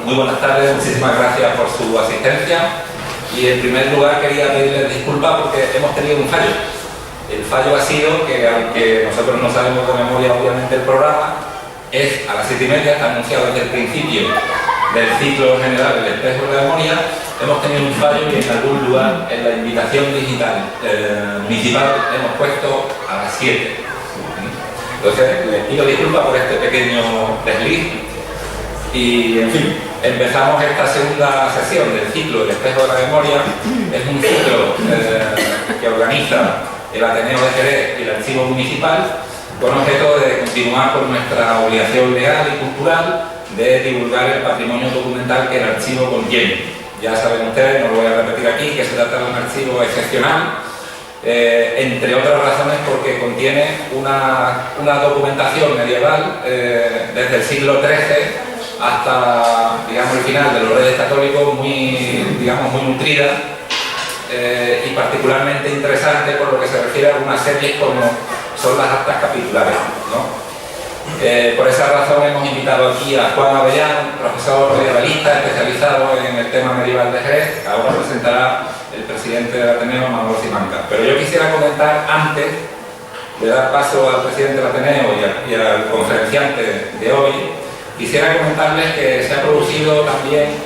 Muy buenas tardes, muchísimas gracias por su asistencia y en primer lugar quería pedirles disculpas porque hemos tenido un fallo. El fallo ha sido que, aunque nosotros no sabemos de memoria obviamente el programa, es a las 7:30, está anunciado desde el principio del ciclo general del espejo de la memoria. Hemos tenido un fallo y en algún lugar en la invitación digital municipal hemos puesto a las 7. Entonces les pido disculpas por este pequeño desliz y, en fin, empezamos esta segunda sesión del ciclo del espejo de la memoria. Es un ciclo que organiza el Ateneo de Jerez y el Archivo Municipal con objeto de continuar con nuestra obligación legal y cultural de divulgar el patrimonio documental que el archivo contiene. Ya saben ustedes, no lo voy a repetir aquí, que se trata de un archivo excepcional, entre otras razones porque contiene una documentación medieval desde el siglo XIII hasta, digamos, el final de los Reyes Católicos, muy nutrida y particularmente interesante por lo que se refiere a algunas series como son las actas capitulares, ¿no? Por esa razón hemos invitado aquí a Juan Avellán, profesor medievalista especializado en el tema medieval de Jerez, que ahora presentará el presidente del Ateneo, Manolo Simancas. Pero yo quisiera comentar, antes de dar paso al presidente del Ateneo y al conferenciante de hoy, quisiera comentarles que se ha producido también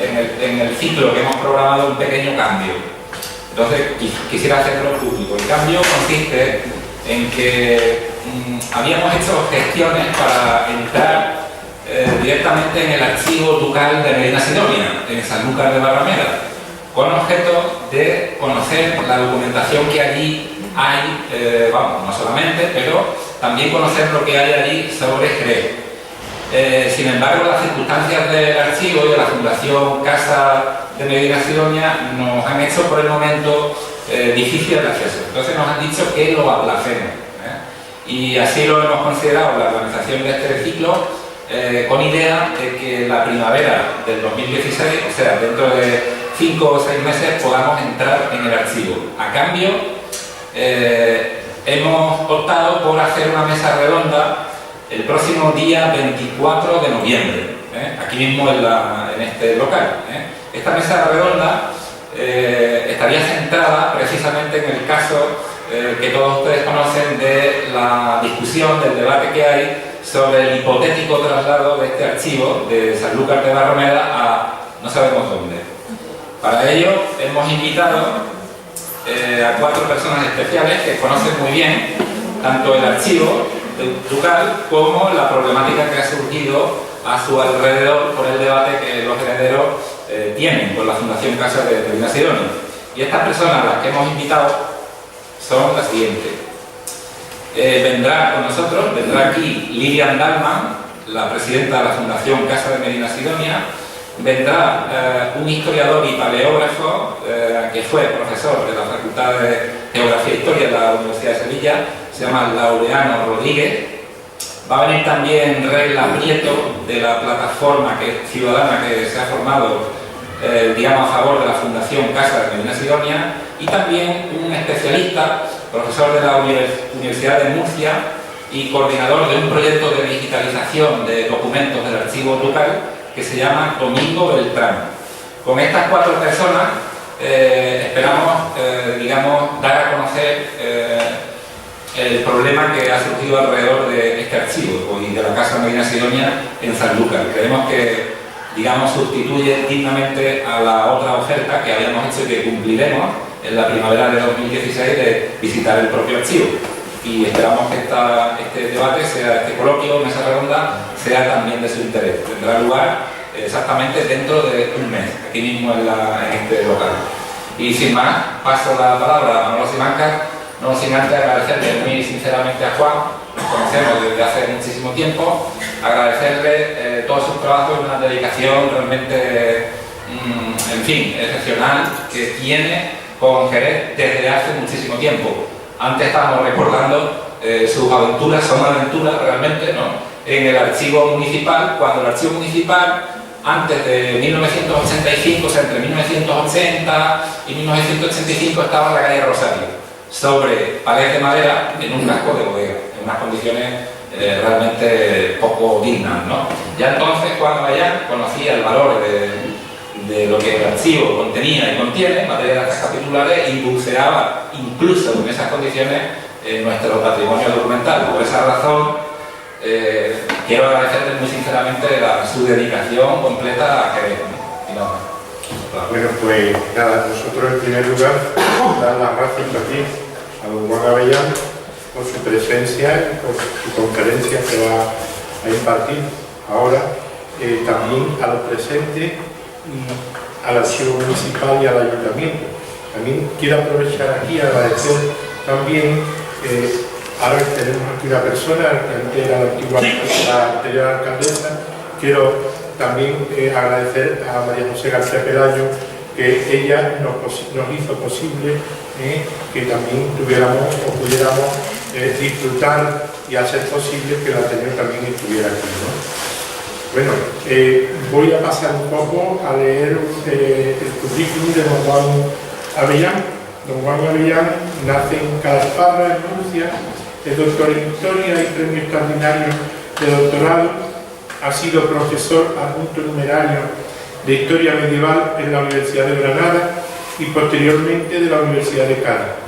en el ciclo que hemos programado un pequeño cambio. Entonces quisiera hacerlo público. El cambio consiste en que habíamos hecho gestiones para entrar directamente en el archivo ducal de Medina Sidonia, en Sanlúcar de Barrameda, con objeto de conocer la documentación que allí hay, no solamente, pero también conocer lo que hay allí sobre Jerez. Sin embargo, las circunstancias del archivo y de la Fundación Casa de Medina Sidonia nos han hecho por el momento difícil de acceso. Entonces nos han dicho que lo aplacemos. Y así lo hemos considerado la organización de este ciclo, con idea de que la primavera del 2016, o sea, dentro de 5 o 6 meses, podamos entrar en el archivo. A cambio, hemos optado por hacer una mesa redonda el próximo día 24 de noviembre, aquí mismo en este local. Esta mesa redonda estaría centrada precisamente en el caso que todos ustedes conocen de la discusión, del debate que hay sobre el hipotético traslado de este archivo de Sanlúcar de Barrameda a no sabemos dónde. Para ello hemos invitado a 4 personas especiales que conocen muy bien tanto el archivo ducal como la problemática que ha surgido a su alrededor por el debate que los herederos tienen con la Fundación Casa de Medina Sidonia. Y estas personas, las que hemos invitado, son las siguientes. Vendrá con nosotros, vendrá aquí Lilian Dalman, la presidenta de la Fundación Casa de Medina Sidonia. Vendrá un historiador y paleógrafo que fue profesor de la Facultad de Geografía e Historia de la Universidad de Sevilla, se llama Laureano Rodríguez. Va a venir también Regla Prieto, de la plataforma ciudadana que se ha formado, digamos, a favor de la Fundación Casa de Medina Sidonia, y también un especialista, profesor de la Universidad de Murcia y coordinador de un proyecto de digitalización de documentos del archivo ducal que se llama Domingo Beltrán. Con estas 4 personas esperamos, digamos, dar a conocer el problema que ha surgido alrededor de este archivo y de la Casa de Medina Sidonia en Sanlúcar. Creemos que, digamos, sustituye dignamente a la otra oferta que habíamos hecho y que cumpliremos en la primavera de 2016 de visitar el propio archivo. Y esperamos que este debate, este coloquio, mesa redonda, sea también de su interés. Tendrá lugar exactamente dentro de un mes, aquí mismo en este local. Y sin más, paso la palabra a Manolo Simancas. No sin antes agradecerle muy sinceramente a Juan, nos conocemos desde hace muchísimo tiempo, agradecerle todos sus trabajos y una dedicación realmente, en fin, excepcional que tiene con Jerez desde hace muchísimo tiempo. Antes estábamos recordando sus aventuras, son aventuras realmente, ¿no?, en el archivo municipal, cuando el archivo municipal, antes de 1985, o sea, entre 1980 y 1985, estaba en la calle Rosario, sobre palés de madera en un casco de bodega, en unas condiciones realmente poco dignas, ¿no? Ya entonces Juan Avellán conocía el valor de lo que el archivo contenía y contiene en materia de actas capitulares y buceaba incluso en esas condiciones nuestro patrimonio documental. Por esa razón quiero agradecerle muy sinceramente su dedicación completa a Jerez, ¿no? Bueno, pues nada, nosotros en primer lugar dar las gracias también a don Juan Avellán por su presencia y por su conferencia que va a impartir ahora, también a los presentes y al archivo municipal y al ayuntamiento. También quiero aprovechar aquí y agradecer también, ahora tenemos aquí una persona que antes era la anterior alcaldesa. Quiero también agradecer a María José García Pelayo, que ella nos hizo posible que también tuviéramos o pudiéramos disfrutar y hacer posible que el Ateneo también estuviera aquí, ¿no? Bueno, voy a pasar un poco a leer el currículum de don Juan Avellán. Don Juan Avellán nace en Calasparra, en Murcia, es doctor en Historia y premio extraordinario de doctorado. Ha sido profesor adjunto numerario de Historia Medieval en la Universidad de Granada y posteriormente de la Universidad de Cádiz,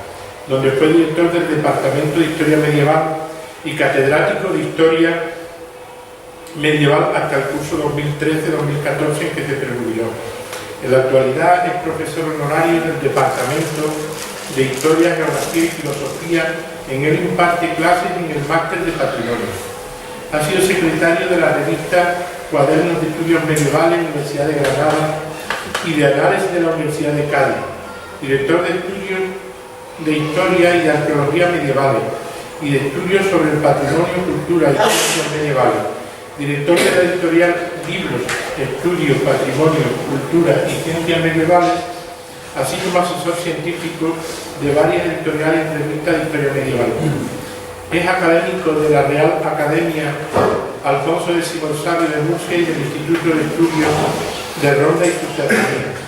donde fue director del Departamento de Historia Medieval y catedrático de Historia Medieval hasta el curso 2013-2014 en que se prejubiló. En la actualidad es profesor honorario del Departamento de Historia, Geografía y Filosofía. En él imparte clases en el Máster de Patrimonio. Ha sido secretario de la revista Cuadernos de Estudios Medievales en la Universidad de Granada y de Anales de la Universidad de Cádiz, director de estudios de Historia y de Arqueología Medievales y de estudios sobre el patrimonio, cultura y ciencias medievales, director de la editorial Libros, Estudios, Patrimonio, Cultura y Ciencias Medievales, así como asesor científico de varias editoriales y revistas de historia medieval. Es académico de la Real Academia Alfonso X Sabio de Murcia y del Instituto de Estudios de Ronda y sus cercanías.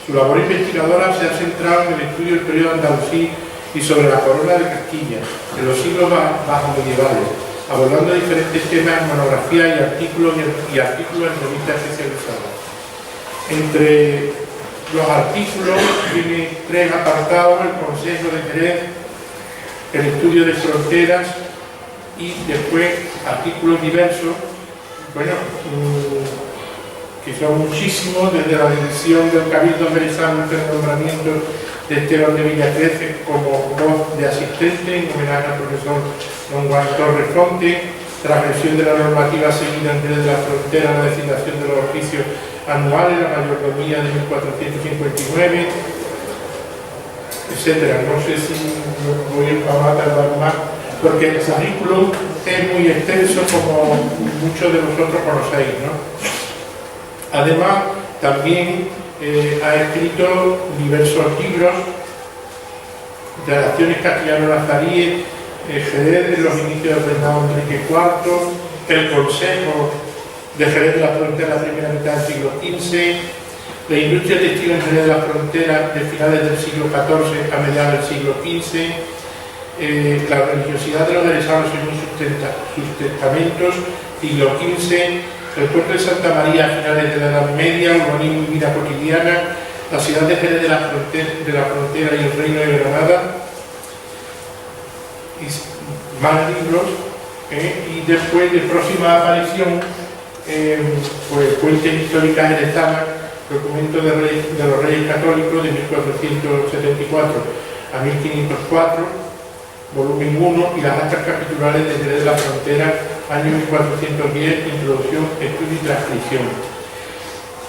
Su labor investigadora se ha centrado en el estudio del periodo andalusí y sobre la corona de Castilla, en los siglos bajo medievales, abordando diferentes temas en monografías y artículos en revistas especializadas. Entre los artículos tiene 3 apartados: el Consejo de Jerez, el estudio de fronteras y después artículos diversos, bueno, que son muchísimos, desde la división del Cabildo Merezano ante el nombramiento de Esteban de Villacrece como voz de asistente en homenaje al profesor don Juan Torres Fonte, transgresión de la normativa seguida en Jerez de la Frontera, la designación de los oficios anuales, la mayordomía de 1459, etcétera. No sé si voy a tardar más, porque el currículum es muy extenso, como muchos de vosotros conocéis, ¿no? Además, también ha escrito diversos libros: Relaciones castellano-nazaríes, Jerez en los inicios del reinado de Enrique IV, el Consejo de Jerez de la Frontera, la primera mitad del siglo XV, la industria textil en Jerez de la Frontera de finales del siglo XIV a mediados del siglo XV, la religiosidad de los jerezanos según sus testamentos, siglo XV, el puerto de Santa María a finales de la Edad Media, urbanismo y vida cotidiana, la ciudad de Jerez de la Frontera y el Reino de Granada, y más libros, y después de próxima aparición, pues Fuentes Históricas Jerezanas, documento de los Reyes Católicos de 1474 a 1504, volumen 1, y las actas capitulares de Jerez de la Frontera, año 1410, introducción, estudio y transcripción.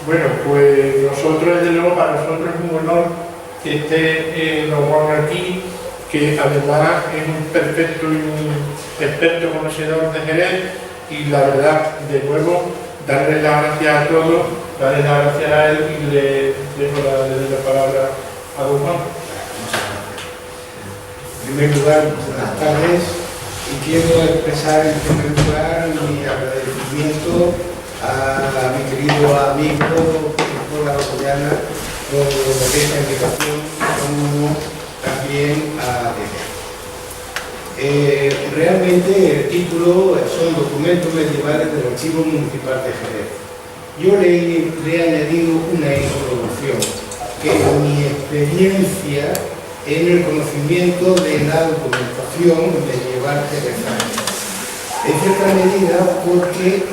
Bueno, pues nosotros, desde luego, para nosotros es un honor que esté don Juan aquí, que además es un perfecto y un experto conocedor de Jerez, y la verdad, de nuevo, darle las gracias a todos, darle las gracias a él, y le dejo la palabra a don Juan. En primer lugar, buenas tardes, y quiero expresar en primer lugar mi agradecimiento a mi querido amigo Víctor Aragoyana por esta invitación, como también a Dede. Realmente el título son documentos medievales del Archivo Municipal de Jerez. Yo le he añadido una introducción, que es mi experiencia en el conocimiento de la documentación medieval jerezana. En cierta medida porque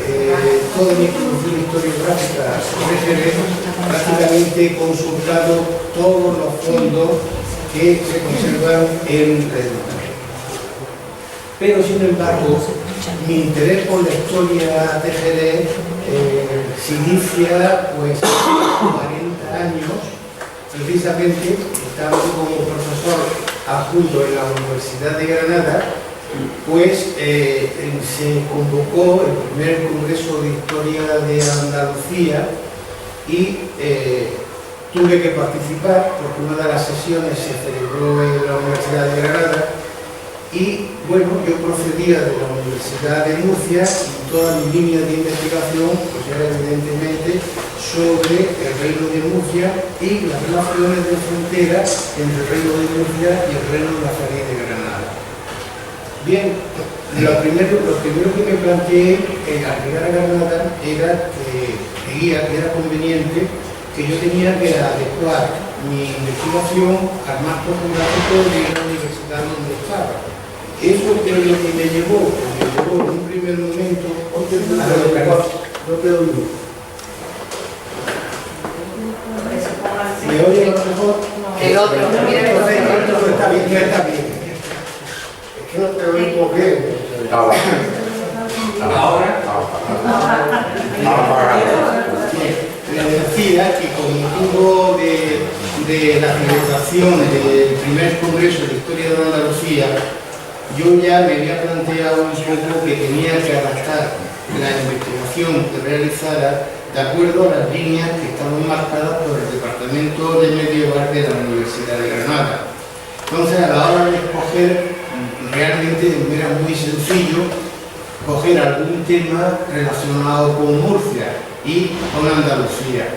toda mi producción historiográfica sobre Jerez prácticamente he consultado todos los fondos que se conservan en la educación. Pero sin embargo, mi interés por la historia de Jerez se inicia pues hace 40 años, precisamente estando como profesor adjunto en la Universidad de Granada, pues se convocó el primer Congreso de Historia de Andalucía y tuve que participar porque una de las sesiones se celebró en la Universidad de Granada y bueno, yo procedía de la Universidad de Murcia y toda mi línea de investigación pues era evidentemente sobre el Reino de Murcia y las relaciones de frontera entre el Reino de Murcia y el Reino nazarí de Granada. Bien, lo primero que me planteé al llegar a Granada era que era conveniente que yo tenía que adecuar mi investigación al marco geográfico de la universidad donde estaba. Eso es lo que me llevó en un primer momento a no te oigo. ¿Me oye a lo mejor? El otro, mira el otro. Está bien, está bien. Es que no te oigo bien. Ahora. Le decía que con motivo de la celebración del primer Congreso de Historia de Andalucía, yo ya me había planteado un poco que tenía que adaptar la investigación que realizara de acuerdo a las líneas que estaban marcadas por el Departamento de Medieval de la Universidad de Granada. Entonces, a la hora de escoger, realmente me era muy sencillo coger algún tema relacionado con Murcia y con Andalucía.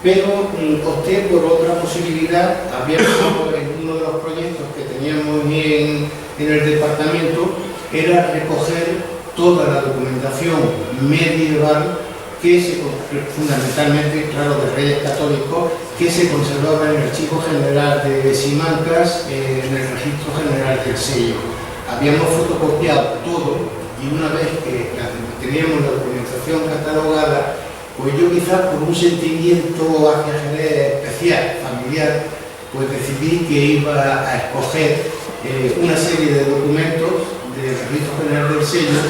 Pero opté por otra posibilidad, abierto en uno de los proyectos que teníamos en el departamento, era recoger toda la documentación medieval fundamentalmente, claro, de Reyes Católicos, que se conservaba en el Archivo General de Simancas, en el Registro General del Sello. Habíamos fotocopiado todo y una vez que teníamos la documentación catalogada, pues yo quizás por un sentimiento hacia Jerez especial, familiar, pues decidí que iba a escoger una serie de documentos del Registro General del Sello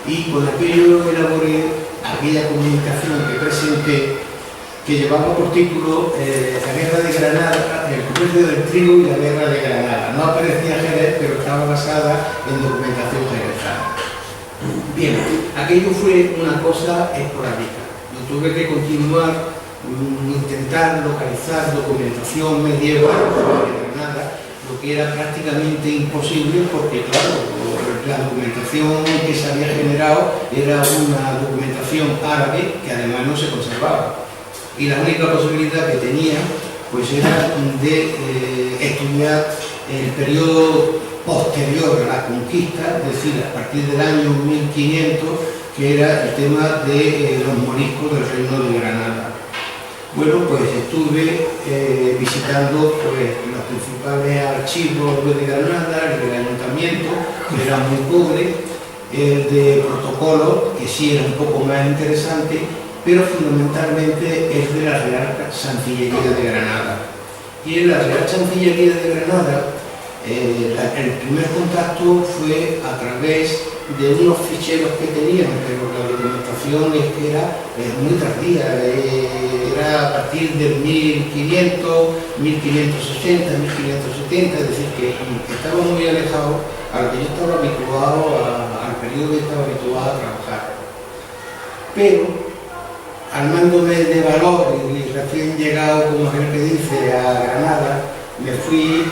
y con aquello elaboré aquella comunicación que presenté que llevaba por título La Guerra de Granada, el comercio del trigo y la Guerra de Granada. No aparecía Jerez, pero estaba basada en documentación jerezana. Bien, aquello fue una cosa esporádica. Yo tuve que continuar, intentar localizar documentación medieval de Granada, lo que era prácticamente imposible porque, claro, la documentación que se había generado era una documentación árabe que además no se conservaba. Y la única posibilidad que tenía pues era de estudiar el periodo posterior a la conquista, es decir, a partir del año 1500, que era el tema de los moriscos del Reino de Granada. Bueno, pues estuve visitando pues, los principales archivos de Granada, el del Ayuntamiento, que era muy pobre, el de protocolo, que sí era un poco más interesante, pero fundamentalmente es de la Real Chancillería de Granada. Y en la Real Chancillería de Granada, el primer contacto fue a través de unos ficheros que tenían, pero la documentación es que era muy tardía, era a partir del 1500, 1560, 1570, es decir, que estaba muy alejado a lo que yo estaba habituado, al periodo que estaba habituado a trabajar. Pero, armándome de valor y recién llegado, como es el que dice, a Granada, me fui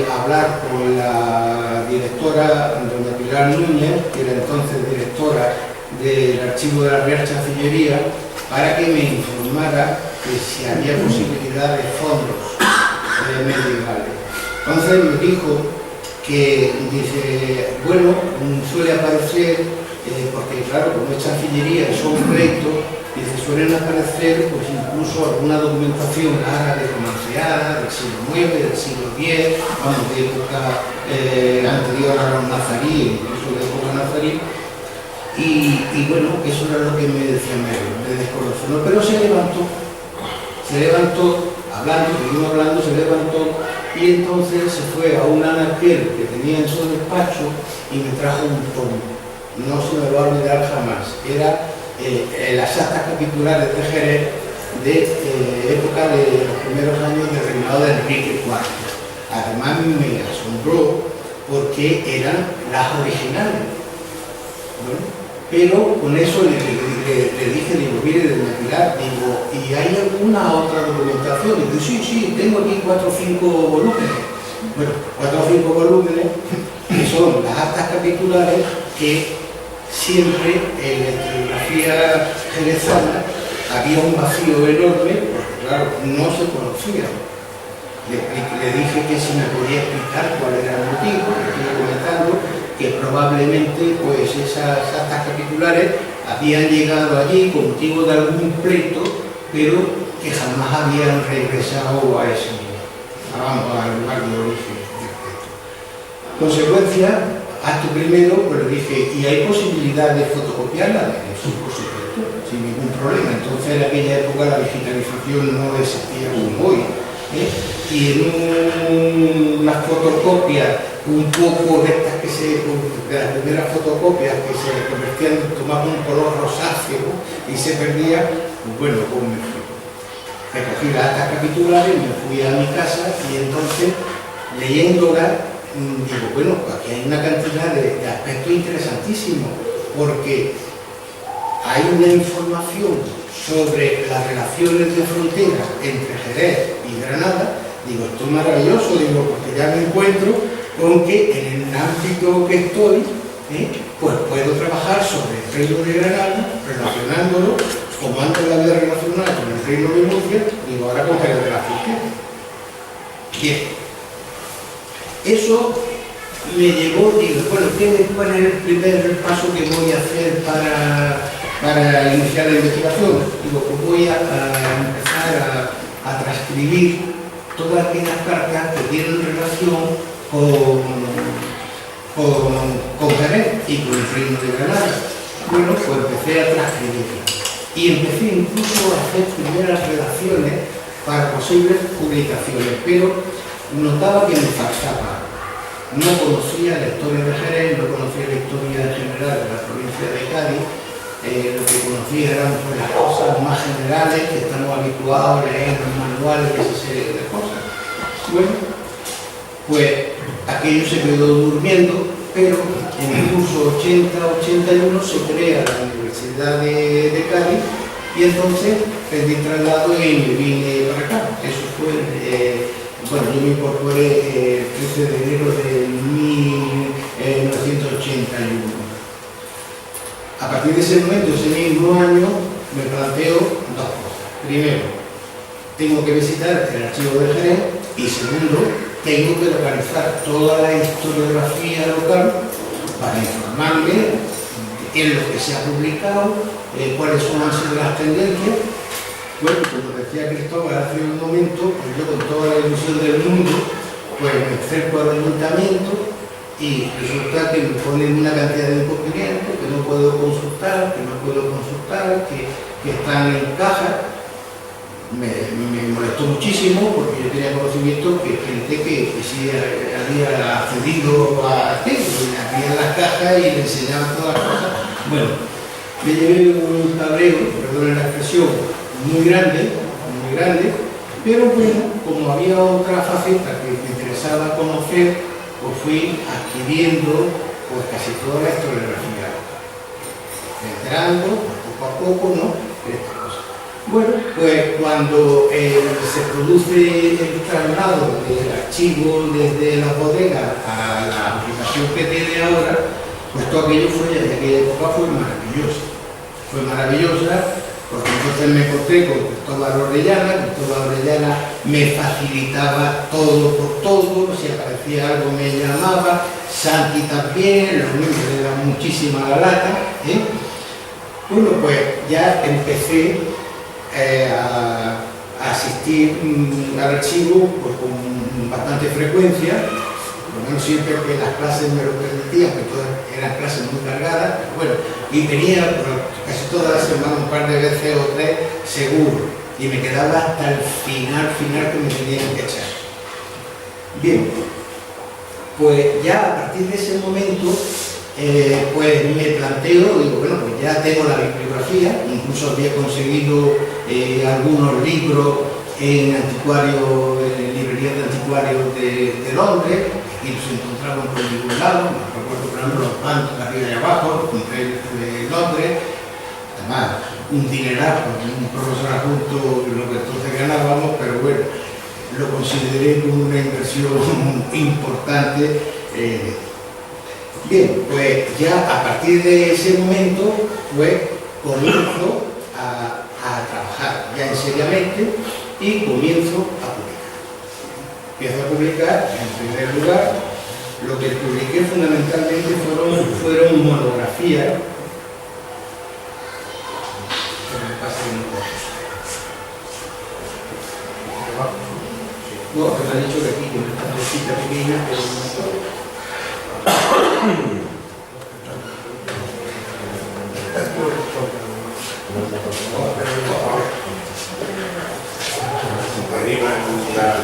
a hablar con la directora, doña Pilar Núñez, que era entonces directora del archivo de la Real Chancillería, para que me informara que si había posibilidad de fondos medievales. Entonces me dijo que dice, bueno, suele aparecer, porque claro, como es chancillería, son proyectos, dice, suelen aparecer pues incluso alguna documentación árabe romanceada del siglo IX, del siglo X, vamos, de época anterior a los nazaríes, incluso de época nazarí, y bueno, eso era lo que me decía me desconoce, ¿no? Pero se levantó, seguimos hablando, se levantó, y entonces se fue a un anaquel que tenía en su despacho y me trajo un tomo. No se me va a olvidar jamás. Era las actas capitulares de Jerez de época de los primeros años del reinado de Enrique IV. Además me asombró porque eran las originales. Bueno, pero con eso le dije, digo, mire, de Pilar, digo, ¿y hay alguna otra documentación? Digo, sí, tengo aquí 4 o 5 volúmenes. Bueno, 4 o 5 volúmenes que son las actas capitulares que siempre en la historiografía jerezana había un vacío enorme, porque claro, no se conocía. Le dije que si me podía explicar cuál era el motivo, que estoy comentando, que probablemente pues esas actas capitulares habían llegado allí con motivo de algún pleito, pero que jamás habían regresado a ese al lugar de origen. Consecuencia, acto primero, pues le dije, ¿y hay posibilidad de fotocopiarla? Sí, por supuesto, sin ningún problema. Entonces en aquella época la digitalización no existía como hoy. Y en unas fotocopias un poco de estas de las primeras fotocopias que se convertían, tomaban un color rosáceo y se perdía, pues bueno, pues me fui. Recogí las actas capitulares, me fui a mi casa y entonces, leyéndolas, digo, bueno, aquí hay una cantidad de aspectos interesantísimos, porque hay una información sobre las relaciones de frontera entre Jerez y Granada. Digo, esto es maravilloso, digo, porque ya me encuentro con que en el ámbito que estoy, pues puedo trabajar sobre el reino de Granada, relacionándolo, como antes lo había relacionado con el reino de Murcia, digo, ahora con Jerez de la Frontera. Bien, eso me llevó, digo, bueno, ¿cuál es el primer paso que voy a hacer para iniciar la investigación? Digo, pues voy a empezar a transcribir todas aquellas cartas que tienen relación con Jerez y con el reino de Granada. Bueno, pues empecé a transcribirla y empecé incluso a hacer primeras redacciones para posibles publicaciones, pero notaba que me faltaba. No conocía la historia de Jerez, no conocía la historia en general de la provincia de Cádiz. Lo que conocía eran pues, las cosas más generales que estamos habituados a leer en los manuales y esa serie de cosas. Bueno, pues aquello se quedó durmiendo, pero en el curso 80-81 se crea la Universidad de Cádiz y entonces pedí traslado y me vine para acá. Eso fue, bueno, yo me incorporé el 13 de enero de 1981. A partir de ese momento, ese mismo año, me planteo dos cosas. Primero, tengo que visitar el archivo de Jerez y segundo, tengo que localizar toda la historiografía local para informarme en lo que se ha publicado, cuáles han sido las tendencias. Bueno, como decía Cristóbal hace un momento, pues yo con toda la ilusión del mundo, pues me acerco al ayuntamiento y resulta que me ponen una cantidad de inconvenientes que no puedo consultar, que están en caja. Me molestó muchísimo porque yo tenía conocimiento que gente que sí había accedido a abrían las cajas y le enseñaban todas las cosas. Bueno, me llevé un cabreo, perdón la expresión, muy grande, pero bueno, como había otra faceta que me interesaba conocer, pues fui adquiriendo pues casi toda la historiografía, enterando poco a poco, ¿no? Estas cosas. Bueno, pues cuando se produce el traslado del archivo desde la bodega a la aplicación que tiene ahora, pues todo aquello fue, desde aquella época fue maravillosa. Fue maravillosa porque entonces me encontré con Cristóbal Orellana me facilitaba todo por todo, si aparecía algo me llamaba, Santi también, los niños le daban muchísima la lata, ¿eh? Bueno, pues ya empecé a asistir al archivo pues, con bastante frecuencia, por lo menos siempre que las clases me lo permitían, que todas eran clases muy cargadas, bueno, y venía casi todas las semanas un par de veces o tres seguro, y me quedaba hasta el final que me tenían que echar. Bien, pues ya a partir de ese momento pues me planteo, digo, bueno, pues ya tengo la bibliografía, incluso había conseguido algunos libros en anticuarios, en librerías de anticuarios de Londres, y los encontraban por ningún lado. Me recuerdo, por ejemplo, los bancos de arriba y abajo, los compré en Londres, además un dineral, porque un profesor adjunto lo que entonces ganábamos, pero bueno, lo consideré como una inversión importante. Bien, pues ya a partir de ese momento, pues comienzo a trabajar ya seriamente y comienzo a publicar. Empiezo a publicar, en primer lugar, lo que publiqué fundamentalmente fueron monografías. No, me han dicho que aquí tiene una cosita pequeña, pero no.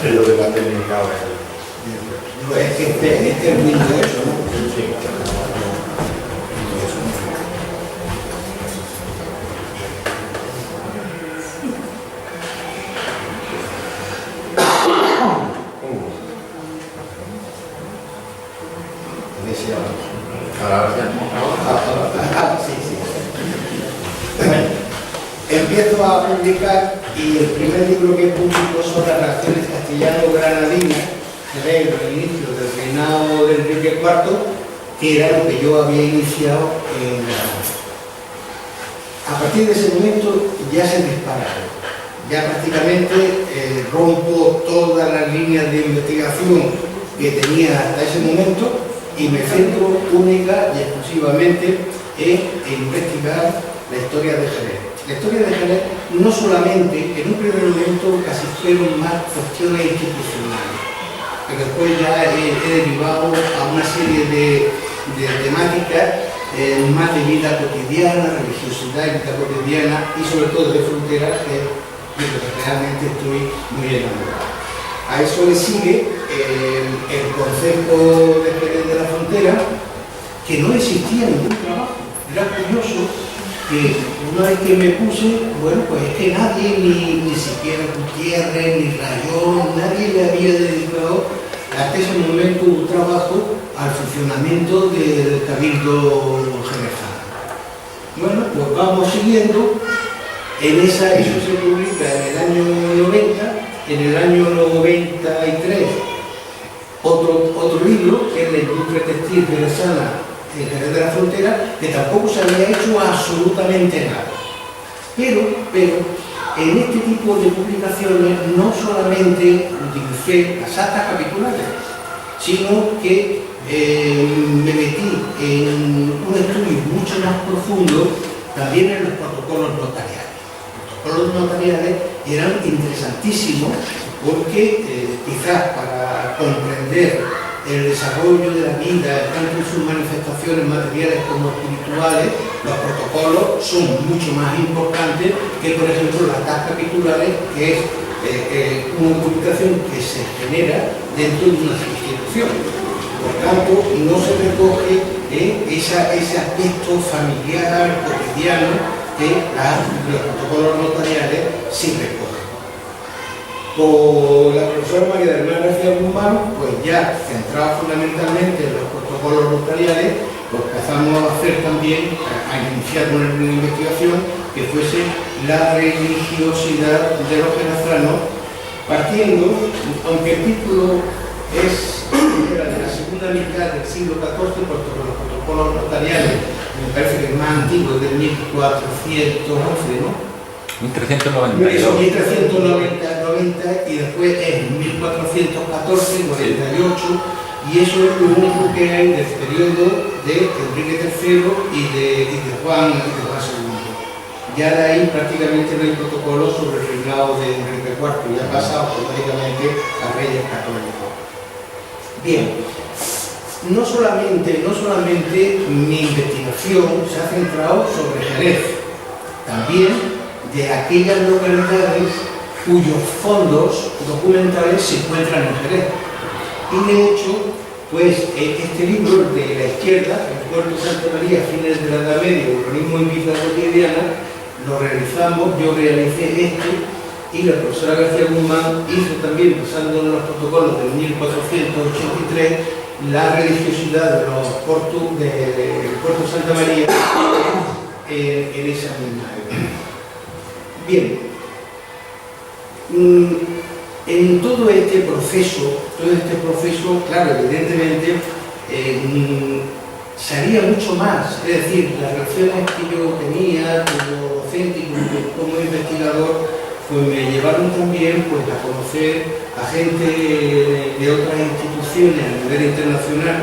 Lo de la técnica ahora. Es que este es muy hecho, ¿no? Empiezo a publicar y el primer libro que publico son las Relaciones castellano-granadinas, el inicio del reinado de Enrique IV, que era lo que yo había iniciado en Granada. A partir de ese momento ya se dispara, ya prácticamente rompo todas las líneas de investigación que tenía hasta ese momento y me centro única y exclusivamente en investigar la historia de Jerez. La historia de Jerez no solamente, en un primer momento casi fueron más cuestiones institucionales, pero después ya he derivado a una serie de temáticas más de vida cotidiana, religiosidad y vida cotidiana y sobre todo de fronteras, que es de lo que realmente estoy muy enamorado. A eso le sigue el concepto de Jerez de la Frontera, que no existía ningún trabajo. Era curioso que una vez que me puse, bueno, pues es que nadie, ni siquiera Gutiérrez, ni Rayón, nadie le había dedicado hasta ese momento un trabajo al funcionamiento del Cabildo jerezano. Bueno, pues vamos siguiendo. Eso se publica en el año 90, en el año 93, otro libro, que es La industria textil jerezana en Jerez de la Frontera, que tampoco se había hecho absolutamente nada. Pero en este tipo de publicaciones no solamente utilicé las actas capitulares, sino que me metí en un estudio mucho más profundo también en los protocolos notariales. Los protocolos notariales eran interesantísimos porque quizás para comprender el desarrollo de la vida, tanto en sus manifestaciones materiales como espirituales, los protocolos son mucho más importantes que, por ejemplo, las actas capitulares, que es una publicación que se genera dentro de una institución. Por tanto, no se recoge ese aspecto familiar, cotidiano, que los protocolos notariales sí recogen. Con la profesora María del Mar García Guzmán, pues ya centrado fundamentalmente en los protocolos notariales, pues empezamos a hacer también, a iniciar una investigación que fuese la religiosidad de los jerezanos, partiendo, aunque el título era de la segunda mitad del siglo XIV, porque los protocolos notariales, me parece que el más antiguo es de 1411, ¿no? 1392. 1390 y después en 1414, 98, y eso es lo único que hay del periodo de Enrique III y de Juan II. Ya de ahí prácticamente no hay protocolo sobre el reinado de Enrique IV, ya ha pasado automáticamente a reyes católicos. Bien, no solamente mi investigación se ha centrado sobre Jerez, también de aquellas localidades cuyos fondos documentales se encuentran en Jerez. Y de hecho, pues este libro, el de la izquierda, el Puerto de Santa María, fines de la Edad Media, urbanismo en vida cotidiana, lo realizamos, yo realicé y la profesora García Guzmán hizo también, basando en los protocolos de 1483, la religiosidad de los puertos del Puerto de Santa María en esa misma época. Bien, en todo este proceso, claro, evidentemente, se haría mucho más, es decir, las relaciones que yo tenía como docente y como investigador, pues me llevaron también pues, a conocer a gente de otras instituciones a nivel internacional,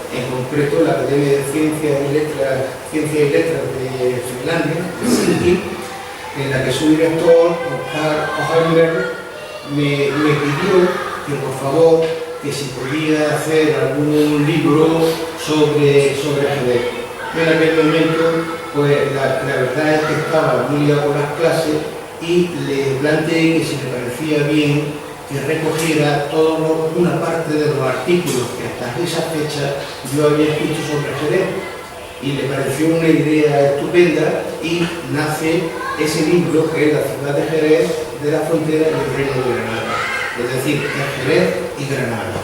en concreto la Academia de Ciencias y Letras de Finlandia, de Helsinki, en la que su director, Oscar Ohamberg, me pidió que por favor que si podía hacer algún libro sobre Jerez. En aquel momento, pues la verdad es que estaba muy liado con las clases y le planteé que si me parecía bien que recogiera una parte de los artículos que hasta esa fecha yo había escrito sobre Jerez. Y le pareció una idea estupenda y nace ese libro que es La ciudad de Jerez, de la frontera y el reino de Granada. Es decir, Jerez y Granada.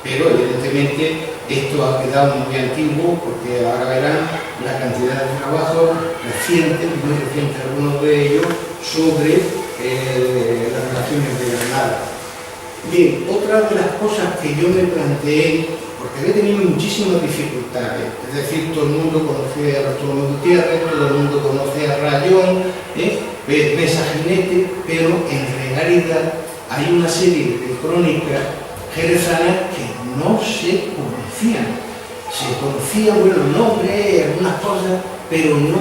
Pero evidentemente esto ha quedado muy antiguo porque ahora verán la cantidad de trabajos recientes, muy recientes algunos de ellos, sobre las relaciones de Granada. Bien, otra de las cosas que yo me planteé, porque he tenido muchísimas dificultades, es decir, todo el mundo conoce a Bartolomé Gutiérrez, todo el mundo conoce a Rayón, Mesa Jinete, pero en realidad hay una serie de crónicas jerezanas que no se conocían. Se conocían, bueno, nombres, algunas cosas, pero no,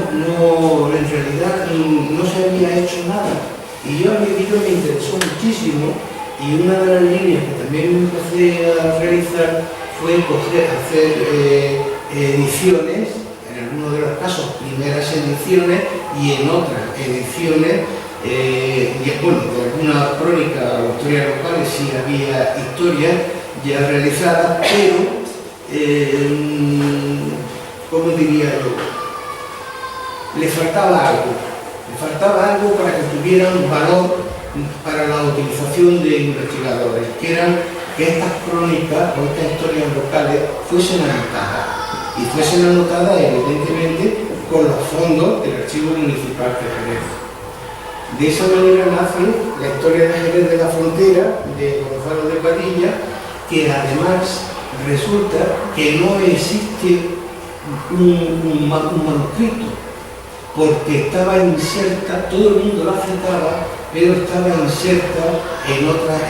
en realidad no se había hecho nada. Y yo a mi libro me interesó muchísimo y una de las líneas que también empecé a realizar fue hacer ediciones, en algunos de los casos primeras ediciones y en otras ediciones, bueno, de alguna crónica o historias locales sí había historias ya realizadas, pero, ¿cómo diría yo? Le faltaba algo para que tuvieran valor para la utilización de investigadores, que eran que estas crónicas o estas historias locales fuesen anotadas evidentemente con los fondos del Archivo Municipal de Jerez. De esa manera nace la historia de Jerez de la Frontera de Gonzalo de Padilla, que además resulta que no existe un manuscrito, porque estaba inserta, todo el mundo la citaba, pero estaba inserta en otras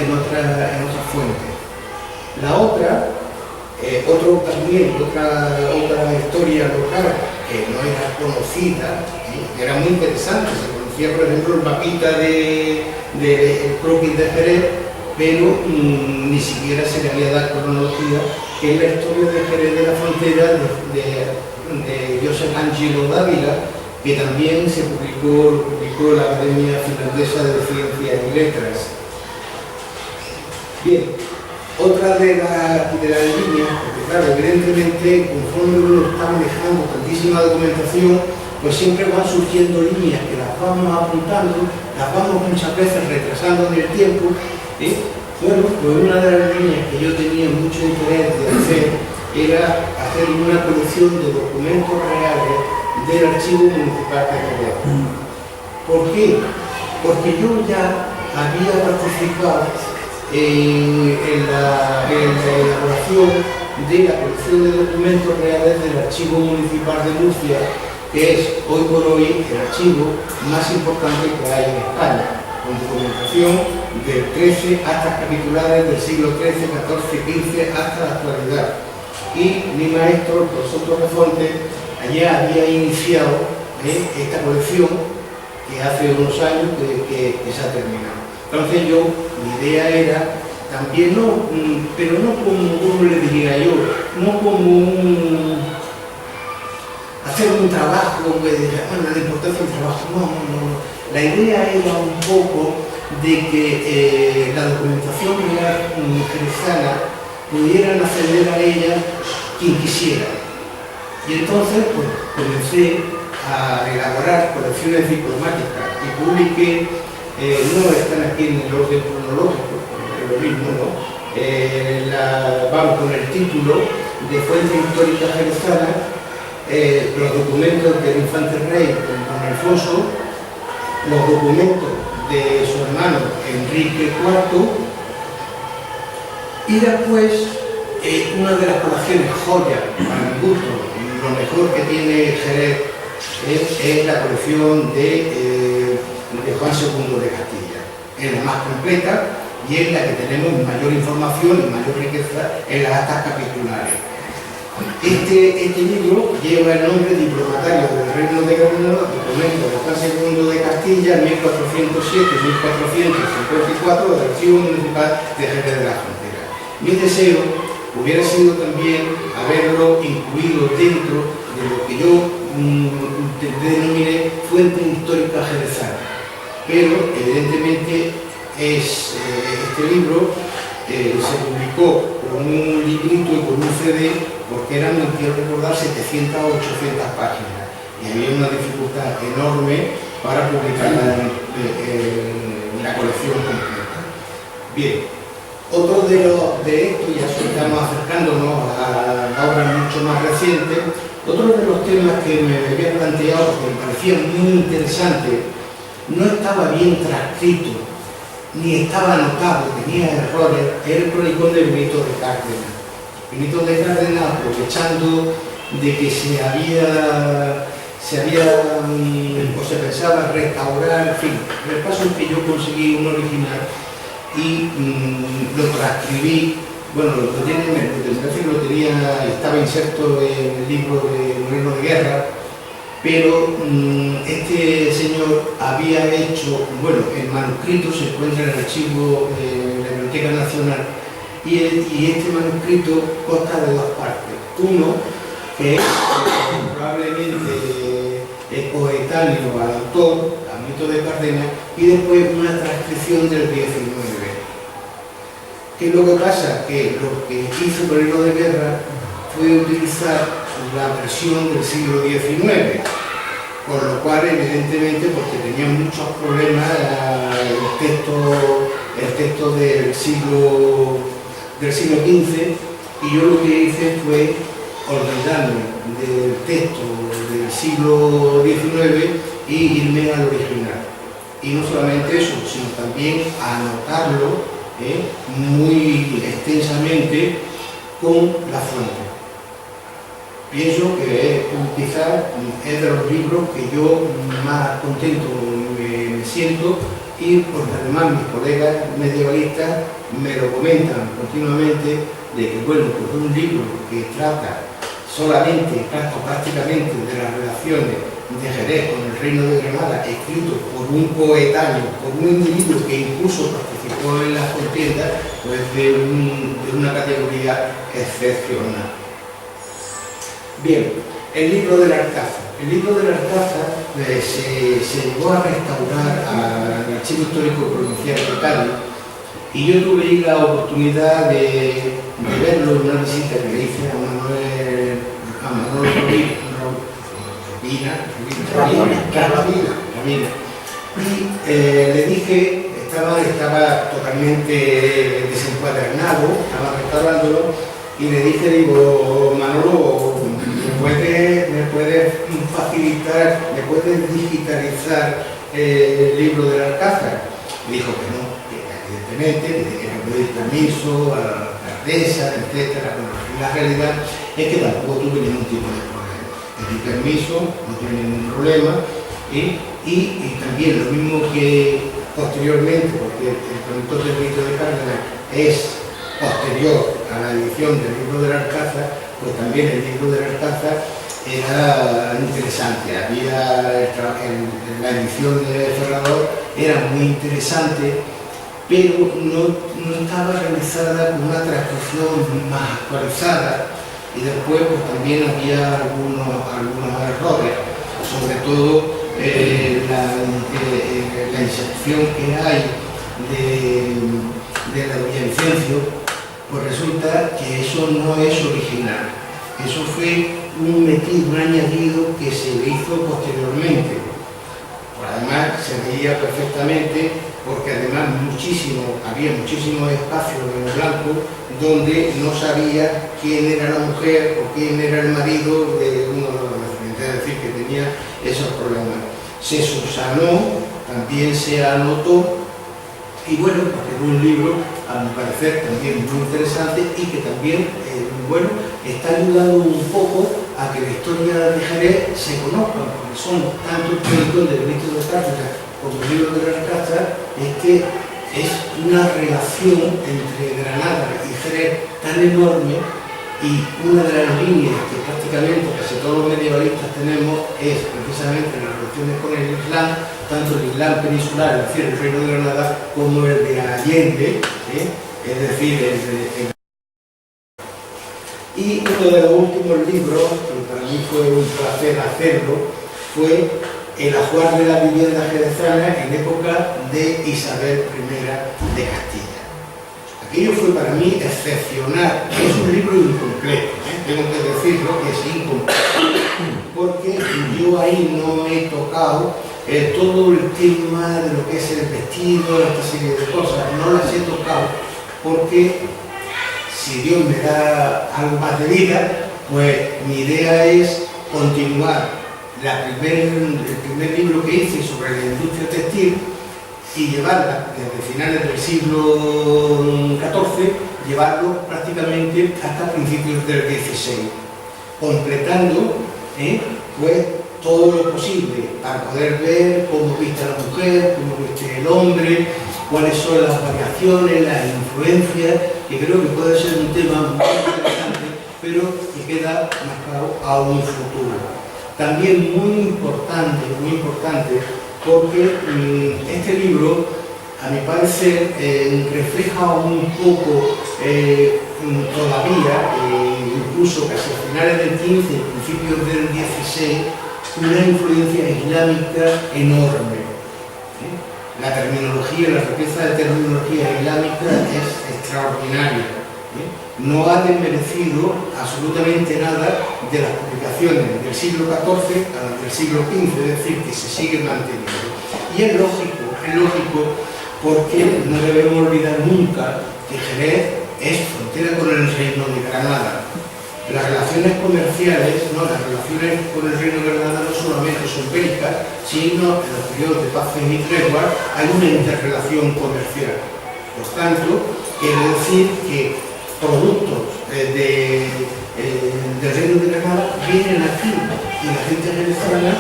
fuentes. La otra historia local que no era conocida, era muy interesante, se conocía por ejemplo el mapita del croquis de Jerez, pero ni siquiera se le había dado cronología, que es la historia de Jerez de la Frontera de Josep Angelo Dávila, que también se publicó la Academia Finlandesa de Ciencias y Letras. Bien, otra de las líneas, porque claro, evidentemente, conforme uno está manejando tantísima documentación, pues siempre van surgiendo líneas que las vamos apuntando, las vamos muchas veces retrasando en el tiempo. Bueno, pues una de las líneas que yo tenía mucho interés de hacer era hacer una colección de documentos reales del Archivo Municipal de Jerez. ¿Por qué? Porque yo ya había participado en la elaboración de la colección de documentos reales del Archivo Municipal de Murcia, que es hoy por hoy el archivo más importante que hay en España, con documentación del 13 hasta capitulares del siglo XIII, XIV, XV hasta la actualidad. Y mi maestro, el profesor Torrefonte, allá había iniciado esta colección que hace unos años que se ha terminado. Entonces mi idea era también, pero no como, ¿cómo le diría yo? No como hacer un trabajo, la importancia del trabajo, no. La idea era un poco de que la documentación jerezana pudieran acceder a ella quien quisiera. Y entonces pues, comencé a elaborar colecciones diplomáticas y publiqué, no están aquí en el orden cronológico, es lo mismo, ¿no? Vamos con el título de Fuente Histórica Jerezana, los documentos del infante rey Don Alfonso, los documentos de su hermano Enrique IV, y después una de las colecciones joyas, para mi gusto, lo mejor que tiene Jerez es la colección de Juan II de Castilla. Es la más completa y es la que tenemos mayor información y mayor riqueza en las actas capitulares. Este libro lleva el nombre Diplomatario del Reino de Granada, documento de Juan II de Castilla, 1407-1454, del Archivo Municipal de Jerez de la Frontera. Mi deseo hubiera sido también haberlo incluido dentro de lo que yo denominé Fuente Histórica Jerezana. Pero, evidentemente, este libro se publicó con un librito y con un CD, porque eran, no quiero recordar, 700 o 800 páginas. Y había una dificultad enorme para publicarla en la colección completa. Bien. Otro de esto, ya estamos acercándonos a la obra mucho más reciente, otro de los temas que me había planteado, que me parecía muy interesante, no estaba bien transcrito, ni estaba anotado, tenía errores, era el cronicón de Benito de Cárdenas. Benito de Cárdenas, aprovechando de que se pensaba restaurar, en fin, el paso es que yo conseguí un original y lo transcribí, bueno, lo tenía, estaba inserto en el libro de Moreno de Guerra, pero este señor había hecho, bueno, el manuscrito se encuentra en el archivo de la Biblioteca Nacional y este manuscrito consta de dos partes. Uno, que es probablemente es coetáneo al autor, a Benito de Cárdenas, y después una transcripción del 19. ¿Qué es lo que pasa? Que lo que hizo Moreno de Guerra fue utilizar la versión del siglo XIX, con lo cual, evidentemente, porque tenía muchos problemas el texto del siglo XV, y yo lo que hice fue olvidarme del texto del siglo XIX y irme al original. Y no solamente eso, sino también anotarlo muy extensamente con la fuente. Pienso que quizás es de los libros que yo más contento me siento, y porque además mis colegas medievalistas me lo comentan continuamente, de que bueno, pues un libro que trata prácticamente de las relaciones de Jerez con el Reino de Granada, escrito por un coetáneo, por un individuo que incluso participó en las contiendas, pues de una categoría excepcional. Bien, el libro del Alcázar. El libro del Alcázar se llegó a restaurar al Archivo Histórico Provincial de Cádiz, y yo tuve la oportunidad de verlo en una visita que le hice a Manuel Rovira. Y le dije, estaba totalmente desencuadernado, estaba restaurándolo, y le dije, digo, Manolo, ¿me puedes facilitar, me puedes digitalizar el libro del Alcázar? Me dijo que no, que evidentemente, que no pedí permiso a la alcaldesa, etc. La realidad es que tampoco tuve ningún tipo de problema. pedí permiso, no tiene ningún problema, y también lo mismo que posteriormente, porque el conductor del Benito de Cárdenas es posterior a la edición del libro del Alcázar, pues también el libro del Alcázar era interesante. Había la edición de Ferrador era muy interesante, pero no estaba realizada con una transcripción más actualizada, y después pues también había algunos errores, sobre todo la inserción que hay de la Villavicencio. Pues resulta que eso no es original, eso fue un añadido que se le hizo posteriormente. Pues además se veía perfectamente, porque además había muchísimos espacios en blanco donde no sabía quién era la mujer o quién era el marido de uno de los referentes, es decir, que tenía esos problemas. Se subsanó, también se anotó, y bueno, pues quedó un libro, a mi parecer, también muy interesante, y que también, bueno, está ayudando un poco a que la historia de Jerez se conozca, porque son tanto el proyecto de Benito de Cárdenas como el libro de Alcázar, es que es una relación entre Granada y Jerez tan enorme, y una de las líneas que prácticamente casi todos los medievalistas tenemos es precisamente las relaciones con el Islam, tanto el Islam peninsular, es decir, el Reino de Granada, como el de Allende, es decir, Y uno de los últimos libros, que para mí fue un placer hacerlo, fue El ajuar de la vivienda jerezana en época de Isabel I de Castilla. Aquello fue para mí excepcional. Es un libro incompleto, tengo que decirlo que es incompleto, porque yo ahí no he tocado todo el tema de lo que es el vestido, esta serie de cosas, no las he tocado, porque si Dios me da algo más de vida, pues mi idea es continuar el primer libro que hice sobre la industria textil y llevarla desde finales del siglo XIV, llevarlo prácticamente hasta principios del XVI, completando pues todo lo posible para poder ver cómo viste a la mujer, cómo viste el hombre, cuáles son las variaciones, las influencias, que creo que puede ser un tema muy interesante, pero que queda marcado a un futuro. También muy importante, porque este libro, a mi parecer, refleja un poco todavía, incluso casi a finales del XV y principios del XVI, una influencia islámica enorme. La terminología, la riqueza de terminología islámica es extraordinaria. No ha desmerecido absolutamente nada de las publicaciones del siglo XIV a las del siglo XV, es decir, que se sigue manteniendo. Y es lógico, porque no debemos olvidar nunca que Jerez es frontera con el Reino de Granada. Las relaciones comerciales, las relaciones con el Reino de Granada no solamente son bélicas, sino en los periodos de paz y tregua hay una interrelación comercial. Por tanto, quiere decir que productos del Reino de Granada vienen aquí y la gente venezolana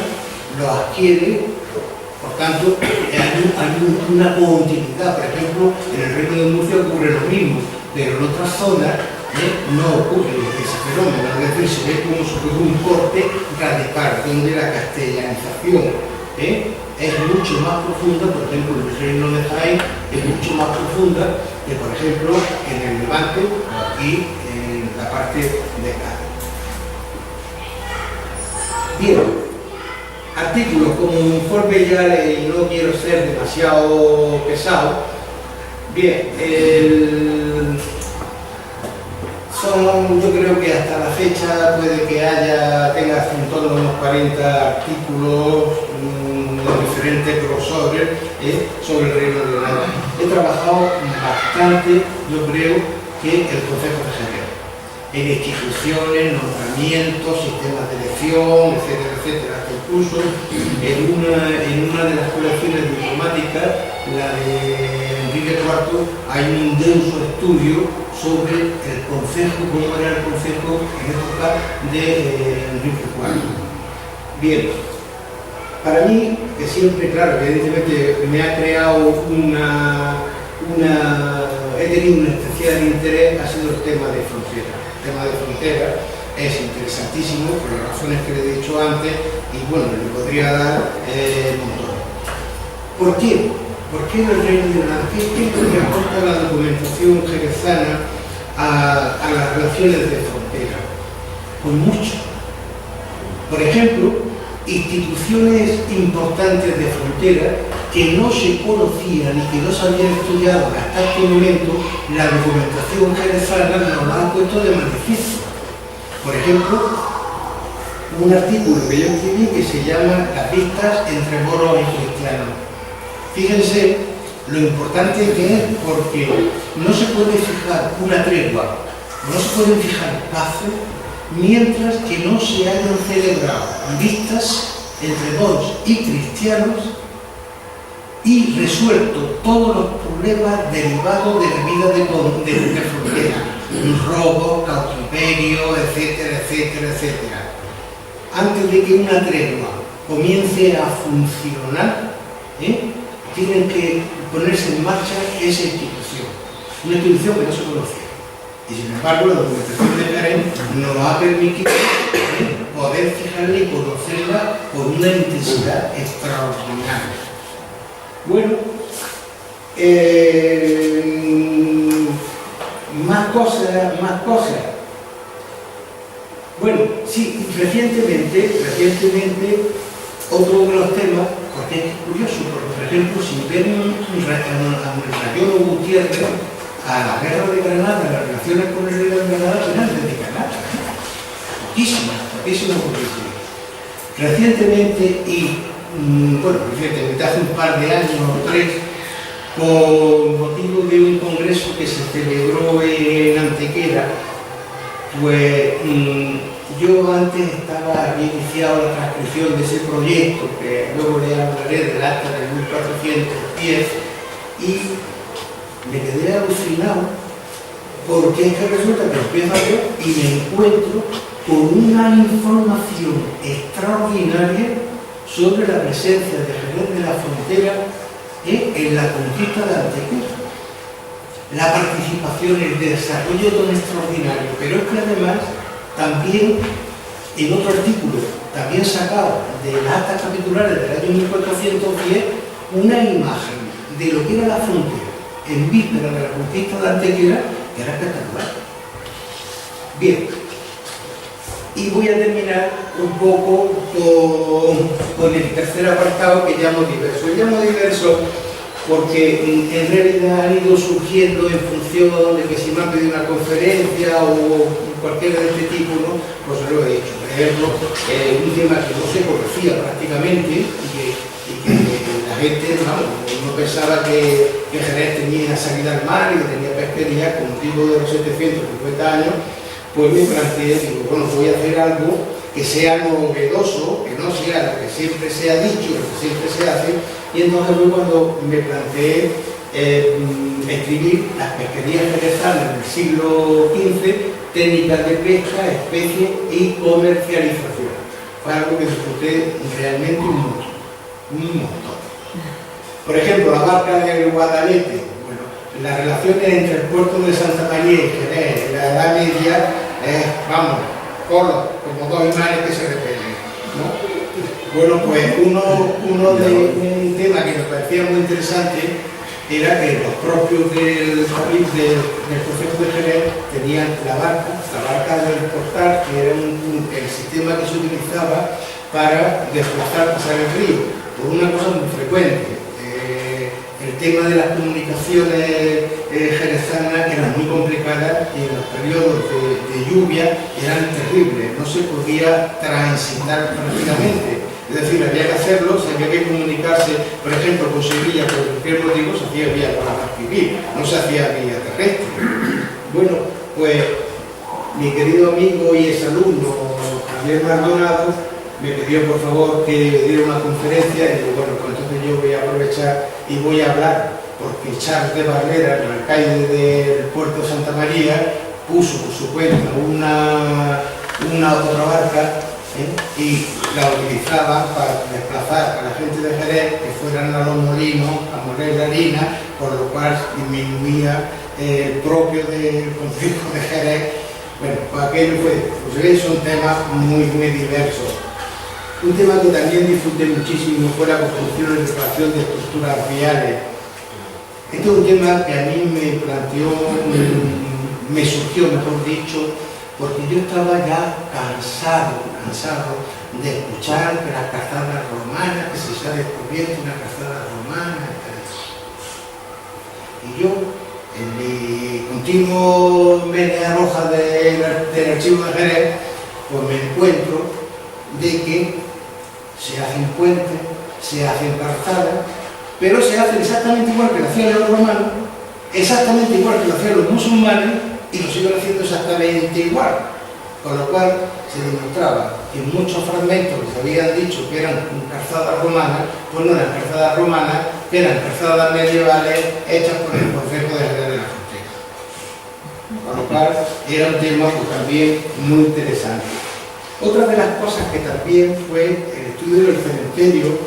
los adquiere. Por tanto, hay una continuidad. Por ejemplo, en el Reino de Murcia ocurre lo mismo, pero en otras zonas no ocurre ese fenómeno. Es decir, se ve como si fuera un corte radical, donde la castellanización es mucho más profunda. Por ejemplo, en el Reino de Jaén es mucho más profunda que, por ejemplo, en el Levante y en la parte de Cádiz. Bien, artículos, como informe ya, y no quiero ser demasiado pesado. Bien, yo creo que hasta la fecha puede que tenga en torno a unos 40 artículos de diferentes grosores sobre el Reino de Granada. He trabajado bastante, yo creo, que el Concejo de Jerez, en instituciones, nombramientos, sistemas de elección, etcétera, hasta incluso en una de las colecciones diplomáticas, la de Enrique IV, hay un denso estudio sobre el concejo, cómo era el concejo en época de Enrique IV. Bien, para mí, que siempre, claro, evidentemente me ha creado he tenido un especial interés, ha sido el tema de frontera. El tema de frontera es interesantísimo por las razones que le he dicho antes y bueno, le podría dar montón. ¿Por qué? ¿Por qué el Reino de Granada? ¿Qué es lo que aporta la documentación jerezana a las relaciones de frontera? Pues mucho. Por ejemplo, instituciones importantes de frontera que no se conocían y que no se habían estudiado hasta este momento, la documentación jerezana nos la ha puesto de manifiesto. Por ejemplo, un artículo que yo escribí que se llama Las vistas entre moros y cristianos. Fíjense lo importante que es, porque no se puede fijar una tregua, no se pueden fijar paces mientras que no se hayan celebrado vistas entre moros y cristianos y resuelto todos los problemas derivados de la vida de frontera, robos, cautiverio, etcétera, etcétera, etcétera. Antes de que una tregua comience a funcionar, tienen que ponerse en marcha esa institución, una institución que no se conocía. Y sin embargo, la documentación de Karen nos ha permitido poder fijarla y conocerla con una intensidad extraordinaria. Bueno, más cosas. Bueno, sí, recientemente, otro de los temas, porque es curioso, porque por ejemplo, si ven a Rayón Gutiérrez, a la guerra de Granada, las relaciones con el rey de Granada eran de Granada. Poquísimas. Recientemente, recientemente, hace un par de años o 3, con motivo de un congreso que se celebró en Antequera, pues yo antes había iniciado la transcripción de ese proyecto, que luego le hablaré del acta del 1410, y me quedé alucinado porque es que resulta que empiezo a ver y me encuentro con una información extraordinaria sobre la presencia de Jerez de la Frontera en la conquista de Antequera. La participación, el desarrollo tan extraordinario, pero es que además también en otro artículo, también sacado de las actas capitulares del año 1410, una imagen de lo que era la frontera en víspera de la conquista de Antequera, que era espectacular. Bien, y voy a terminar un poco con el tercer apartado que llamo diverso. Llamo diverso porque en realidad han ido surgiendo en función de que si me han pedido una conferencia o cualquiera de este tipo, ¿no? Pues lo he hecho. Por ejemplo, un tema que no se conocía prácticamente y que la gente no pensaba que Jerez tenía salida al mar y que tenía pesquería con motivo de los 750 años, pues me planteé, digo, bueno, voy a hacer algo que sea novedoso, que no sea lo que siempre se ha dicho, lo que siempre se hace, y entonces fue cuando me planteé escribir las pesquerías jerezanas del siglo XV, técnicas de pesca, especie y comercialización. Fue algo que disfruté realmente un montón. Por ejemplo, la barca del Guadalete, bueno, las relaciones entre el puerto de Santa María y Jerez en la Edad Media, como dos imanes que se repelen, ¿no? Bueno, pues un tema que me parecía muy interesante era que los propios del Consejo de Jerez tenían la barca del portal, que era el sistema que se utilizaba para pasar el río, por una cosa muy frecuente. El tema de las comunicaciones jerezanas eran muy complicadas y en los periodos de lluvia eran terribles, no se podía transitar prácticamente. Es decir, había que hacerlo, se había que comunicarse, por ejemplo, con Sevilla, por cualquier motivo, se hacía vía para escribir, no se hacía vía terrestre. Bueno, pues mi querido amigo y exalumno Javier Maldonado me pidió por favor que diera una conferencia y digo, bueno, pues entonces yo voy a aprovechar y voy a hablar, porque Charles de Barrera, el alcaide del puerto de Santa María, puso por su cuenta una otra barca y la utilizaban para desplazar a la gente de Jerez que fueran a los molinos a moler la harina, por lo cual disminuía el propio del concejo de Jerez. Bueno, pues aquello fue, pues son temas muy diversos. Un tema que también disfruté muchísimo fue la construcción y reparación de estructuras viales. Este es un tema que a mí me planteó, me surgió, mejor dicho, porque yo estaba ya cansado de escuchar que las calzadas romanas, que se ha descubierto una calzada romana, y yo, en mi continuo media roja del archivo de Jerez, pues me encuentro de que se hacen puentes, se hacen calzadas, pero se hacen exactamente igual que lo hacían los romanos, exactamente igual que lo hacían los musulmanes, y lo siguen haciendo exactamente igual. Con lo cual se demostraba que muchos fragmentos que se habían dicho que eran calzadas romanas, pues no eran calzadas romanas, que eran calzadas medievales hechas por el Concejo de Jerez de la Frontera. Con lo cual era un tema pues, también muy interesante. Otra de las cosas que también fue el estudio del cementerio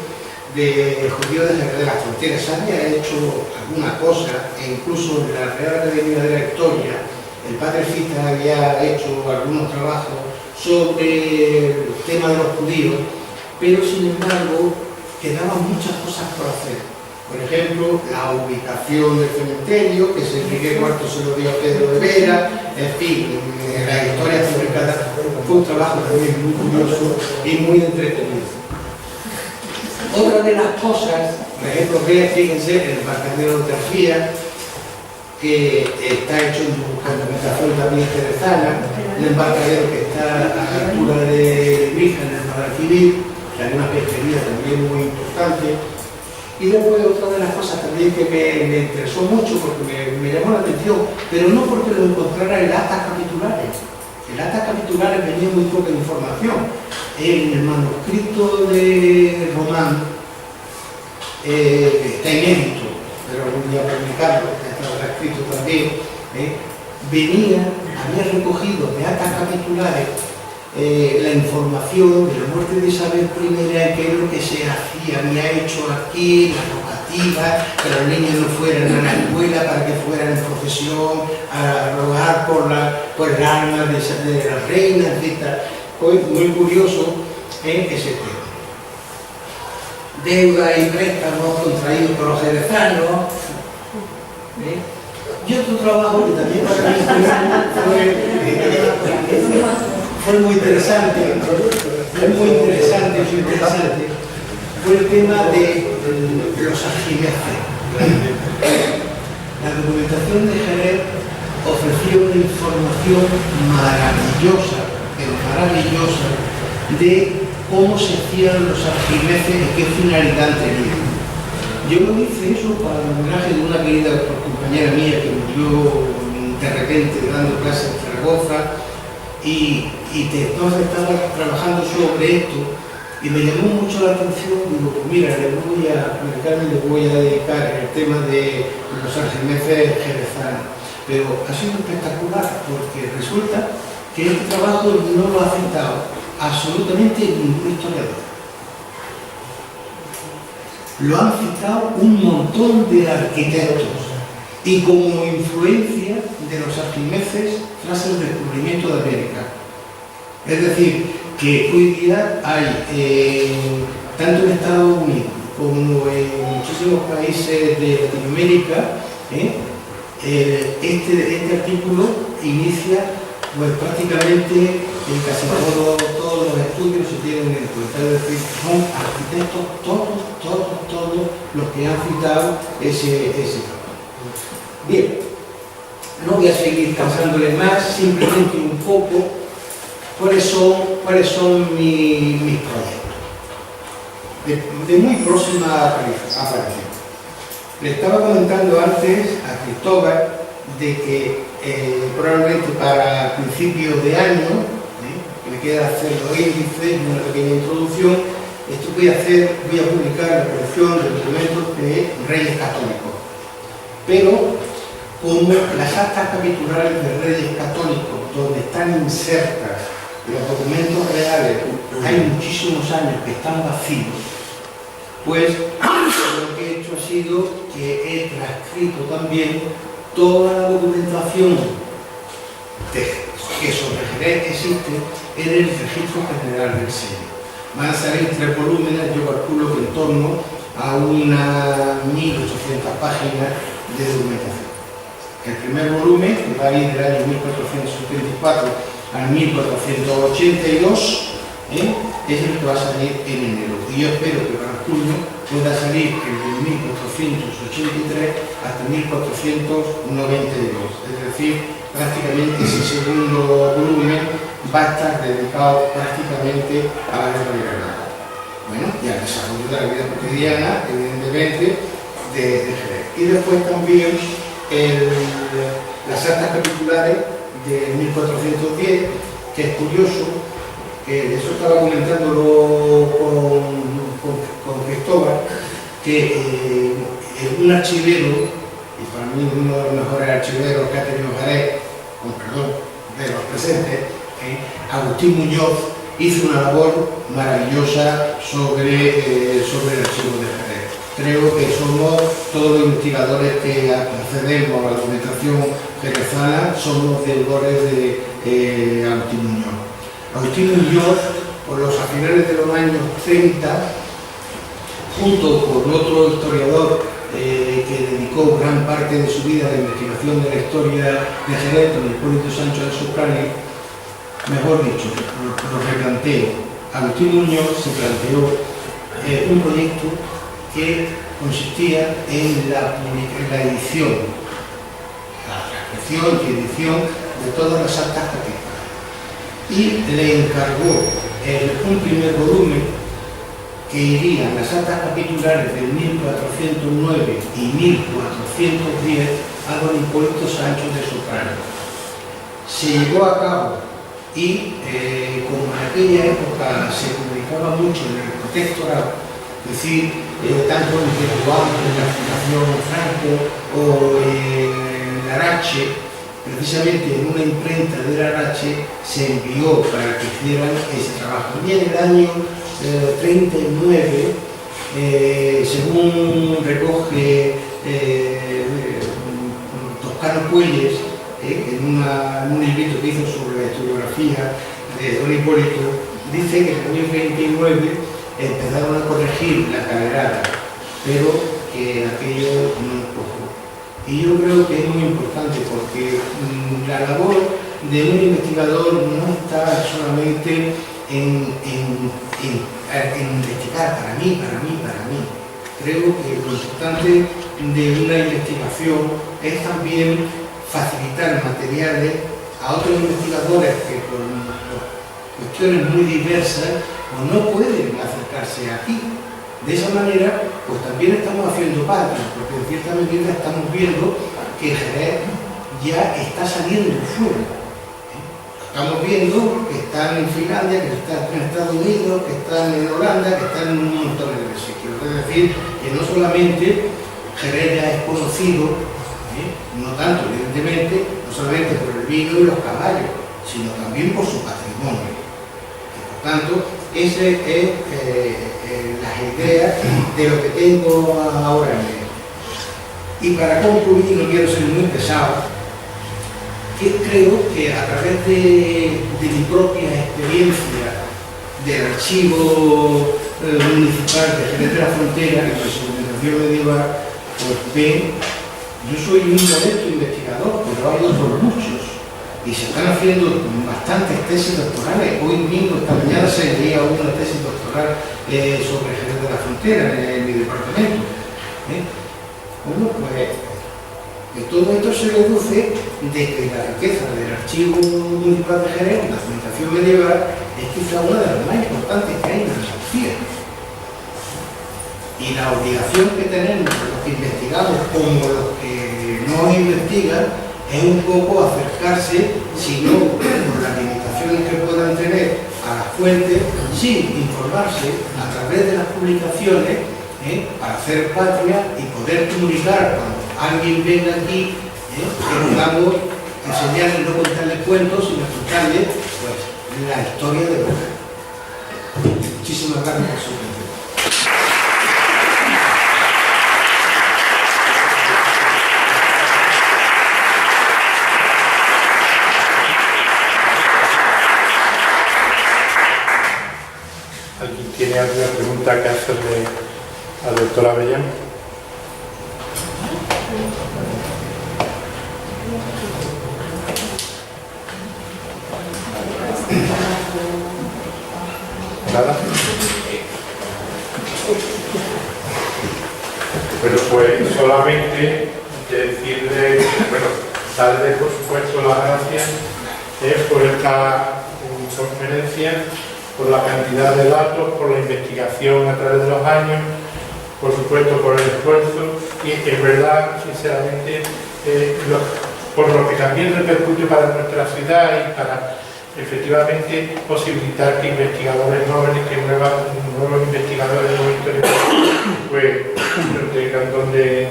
de judíos de Jerez de la Frontera. Se había hecho alguna cosa, e incluso en la Real Academia de la Historia, el padre Fita había hecho algunos trabajos sobre el tema de los judíos, pero sin embargo quedaban muchas cosas por hacer. Por ejemplo, la ubicación del cementerio, que Enrique IV se lo dio a Pedro de Vera, en fin, la historia publicada fue un trabajo también muy curioso y muy entretenido. Otra de las cosas, por ejemplo, que fíjense, el embarcadero de Tarfía, que está hecho en documentación también jerezana, el embarcadero que está a la altura de Virgen, en el Guadalquivir, que hay una pesquería también muy importante. Y después otra de las cosas también que me interesó mucho, porque me llamó la atención, pero no porque lo encontrara en actas capitulares. En actas capitulares venía muy poca información. En el manuscrito de Román, está inédito, pero algún día publicarlo, estaba escrito también, había recogido de actas capitulares la información de la muerte de Isabel I, que es lo que se había hecho aquí, la rogativa, que los niños no fueran a la escuela para que fueran en procesión a rogar por el alma de la reina, etc. Fue muy curioso ese tema. Deuda y préstamos contraídos por los jerezanos. Y otro trabajo que también para mí fue muy interesante, fue el tema de los aljimeces. La documentación de Jerez ofreció una información maravillosa, pero maravillosa, de cómo se hacían los aljimeces y qué finalidad tenían. Yo lo hice eso para el homenaje de una querida compañera mía que murió de repente dando clases en Zaragoza, y entonces estaba trabajando sobre esto y me llamó mucho la atención. Digo, pues mira, le voy a dedicar el tema de los aljimeces jerezanos. Pero ha sido espectacular porque resulta que este trabajo no lo ha citado absolutamente ningún historiador. Lo han citado un montón de arquitectos y como influencia de los aljimeces tras el descubrimiento de América. Es decir, que hoy día hay, tanto en Estados Unidos como en muchísimos países de Latinoamérica, este artículo inicia pues prácticamente en casi todos los estudios se tienen en cuenta. Es decir, son arquitectos todos los que han citado ese trabajo. Bien, no voy a seguir cansándole más, simplemente un poco cuáles son mis proyectos de muy próxima aparición. Le estaba comentando antes a Cristóbal de que probablemente para principios de año, que me queda hacer los índices, una pequeña introducción, voy a publicar la colección de documentos de Reyes Católicos. Pero como las actas capitulares de Reyes Católicos, donde están insertas los documentos reales hay muchísimos años que están vacíos, pues lo que he hecho ha sido que he transcrito también toda la documentación que sobre Jerez existe en el Registro General del Sello. Van a salir 3 volúmenes, yo calculo que en torno a unas 1.800 páginas de documentación. El primer volumen, que va a ir del año 1474 al 1482, es el que va a salir en enero. Y yo espero que para junio pueda salir el de 1483 hasta 1492. Es decir, prácticamente ese segundo volumen va a estar dedicado prácticamente a la guerra de Granada. Bueno, y al desarrollo de la vida cotidiana, evidentemente, de Jerez. Y después también las actas capitulares de 1410, que es curioso, que eso estaba comentándolo con Cristóbal, que un archivero, y para mí uno de los mejores archiveros que ha tenido Jerez, con perdón de los presentes, Agustín Muñoz, hizo una labor maravillosa sobre el archivo de Jerez. Creo que somos todos los investigadores que accedemos a la documentación jerezana, somos deudores de Agustín Muñoz. Agustín Muñoz, a finales de los años 30, junto con otro historiador que dedicó gran parte de su vida a la investigación de la historia de Jerez, don Hipólito Sancho de Soprani, mejor dicho, lo replanteo. Agustín Muñoz se planteó un proyecto que consistía en la edición, la transcripción y edición de todas las actas capitulares. Y le encargó un primer volumen que irían las actas capitulares de 1409 y 1410 a don Hipólito Sancho de Soprani. Se llevó a cabo y como en aquella época se publicaba mucho en el protectorado, es decir, tanto en el Banco, en la Fundación Franco o en Larache, precisamente en una imprenta de Larache se envió para que hicieran ese trabajo. Y en el año 39, según recoge Toscano Puelles, en un librito que hizo sobre la historiografía de don Hipólito, dice que en el año 29 empezaron a corregir la calerada, pero que aquello no cogió. Y yo creo que es muy importante porque la labor de un investigador no está solamente en investigar para mí. Creo que lo importante de una investigación es también facilitar materiales a otros investigadores que por cuestiones muy diversas pues no pueden acercarse aquí. De esa manera, pues también estamos haciendo patria, porque en cierta medida estamos viendo que Jerez ya está saliendo fuera. Estamos viendo que están en Finlandia, que están en Estados Unidos, que están en Holanda, que están en un montón de sitios. Es decir, que no solamente Jerez ya es conocido, no tanto evidentemente, no solamente por el vino y los caballos, sino también por su patrimonio. Y por tanto, esa es las ideas de lo que tengo ahora en mente. Y para concluir, no quiero ser muy pesado, que creo que a través de mi propia experiencia del archivo municipal de Jerez de la Frontera y de su documentación medieval, pues ven, yo soy un modesto investigador, pero hay otros muchos. Y se están haciendo bastantes tesis doctorales. Hoy mismo, esta mañana, se leía una tesis doctoral sobre Jerez de la Frontera en mi departamento. Bueno, pues que todo esto se deduce de que la riqueza del archivo municipal de Jerez, la documentación medieval, es quizá una de las más importantes que hay en Andalucía. Y la obligación que tenemos los que investigamos como los que no investigan es un poco acercarse, si no por las limitaciones que puedan tener, a las fuentes, sin informarse a través de las publicaciones, para hacer patria y poder comunicar cuando alguien venga aquí, que podamos enseñarles, no contarles cuentos, sino contarles pues, la historia de verdad. Muchísimas gracias por su atención. ¿Alguien tiene alguna pregunta que hacerle al doctor Avellán? ¿Nada? Bueno, pues solamente decirle, bueno, darle por supuesto las gracias por esta conferencia, por la cantidad de datos, por la investigación a través de los años, por supuesto por el esfuerzo y es verdad, sinceramente, por lo que también repercute para nuestra ciudad y para efectivamente posibilitar que investigadores jóvenes, que nuevos investigadores, nuevos historiadores, pues tengan donde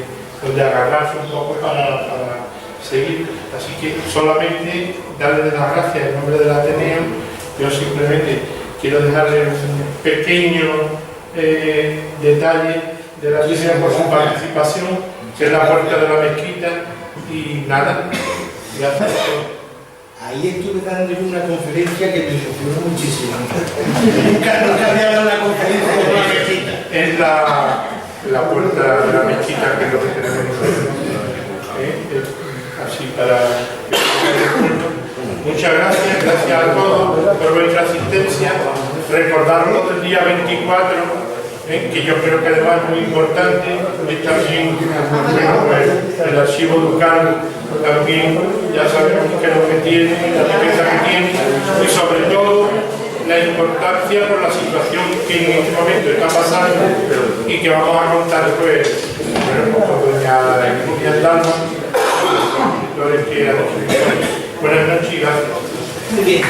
agarrarse un poco para seguir. Así que solamente darles las gracias en nombre del Ateneo. Yo simplemente quiero dejarle un pequeño detalle de la Ateneo por su participación, que es la puerta de la mezquita, y nada, gracias. Ahí estuve dando yo una conferencia que me emocionó muchísimo. Nunca había dado una conferencia de la mezquita. Es la puerta de la mezquita, que es lo que tenemos nosotros. Así para... Muchas gracias a todos por vuestra asistencia. Recordarlo del día 24, que yo creo que además es muy importante, es también pues, el archivo ducal, también ya sabemos qué es lo que tiene, la riqueza que tiene, y sobre todo la importancia por la situación que en este momento está pasando y que vamos a contar pues, con doña Dalma, los escritores que han escrito. Buenas noches y gracias. Muy bien.